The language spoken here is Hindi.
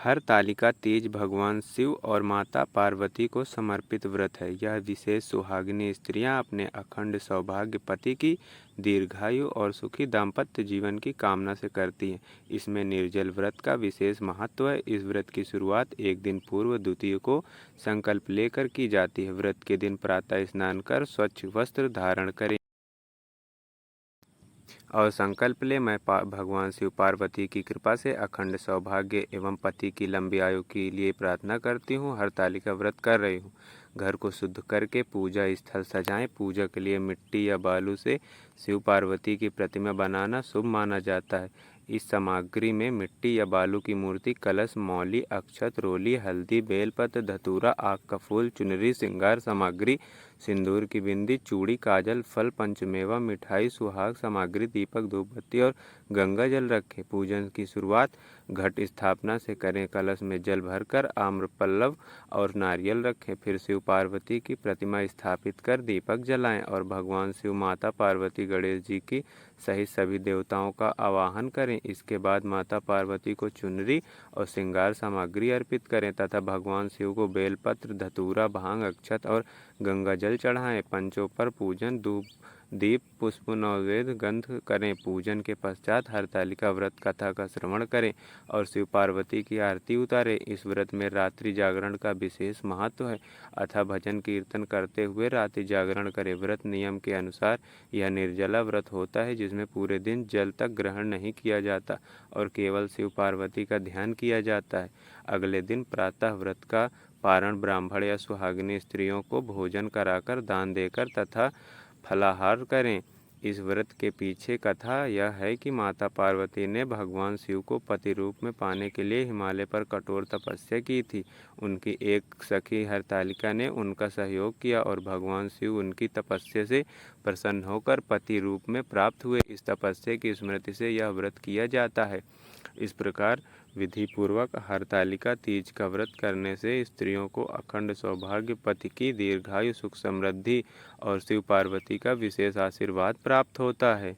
हरतालिका तीज भगवान शिव और माता पार्वती को समर्पित व्रत है। यह विशेष सुहागिनी स्त्रियां अपने अखंड सौभाग्य, पति की दीर्घायु और सुखी दाम्पत्य जीवन की कामना से करती हैं। इसमें निर्जल व्रत का विशेष महत्व है। इस व्रत की शुरुआत एक दिन पूर्व द्वितीय को संकल्प लेकर की जाती है। व्रत के दिन प्रातः स्नान कर स्वच्छ वस्त्र धारण करें और संकल्प ले, मैं भगवान शिव पार्वती की कृपा से अखंड सौभाग्य एवं पति की लंबी आयु के लिए प्रार्थना करती हूँ। हरतालिका व्रत कर रही हूँ। घर को शुद्ध करके पूजा स्थल सजाएं। पूजा के लिए मिट्टी या बालू से शिव पार्वती की प्रतिमा बनाना शुभ माना जाता है। इस सामग्री में मिट्टी या बालू की मूर्ति, कलश, मौली, अक्षत, रोली, हल्दी, बेलपत्र, धतूरा, आक का फूल, चुनरी, श्रृंगार सामग्री, सिंदूर की बिंदी, चूड़ी, काजल, फल, पंचमेवा, मिठाई, सुहाग सामग्री, दीपक, धूपबत्ती और गंगा जल रखें। पूजन की शुरुआत घट स्थापना से करें। कलश में जल भरकर आम्र पल्लव और नारियल रखें। फिर शिव पार्वती की प्रतिमा स्थापित कर दीपक जलाएं और भगवान शिव, माता पार्वती, गणेश जी की सहित सभी देवताओं का आवाहन करें। इसके बाद माता पार्वती को चुनरी और श्रृंगार सामग्री अर्पित करें तथा भगवान शिव को बेलपत्र, धतूरा, भांग, अक्षत और गंगा जल चढ़ाएं। पंचों पर पूजन, धूप, दीप, पुष्प, नैवेद्य, गंध करें। पूजन के पश्चात हरतालिका व्रत कथा का श्रवण करें और शिव पार्वती की आरती उतारें। इस व्रत में रात्रि जागरण का विशेष महत्व है, अतः भजन कीर्तन करते हुए रात्रि जागरण करें। व्रत नियम के अनुसार यह निर्जला व्रत होता है, जिसमें पूरे दिन जल तक ग्रहण नहीं किया जाता और केवल शिव पार्वती का ध्यान किया जाता है। अगले दिन प्रातः व्रत का पारण ब्राह्मण या सुहागिनी स्त्रियों को भोजन कराकर, दान देकर तथा फलाहार करें। इस व्रत के पीछे कथा यह है कि माता पार्वती ने भगवान शिव को पति रूप में पाने के लिए हिमालय पर कठोर तपस्या की थी। उनकी एक सखी हरतालिका ने उनका सहयोग किया और भगवान शिव उनकी तपस्या से प्रसन्न होकर पति रूप में प्राप्त हुए। इस तपस्या की स्मृति से यह व्रत किया जाता है। इस प्रकार विधि पूर्वक हरतालिका तीज का व्रत करने से स्त्रियों को अखंड सौभाग्य, पति की दीर्घायु, सुख समृद्धि और शिव पार्वती का विशेष आशीर्वाद प्राप्त होता है।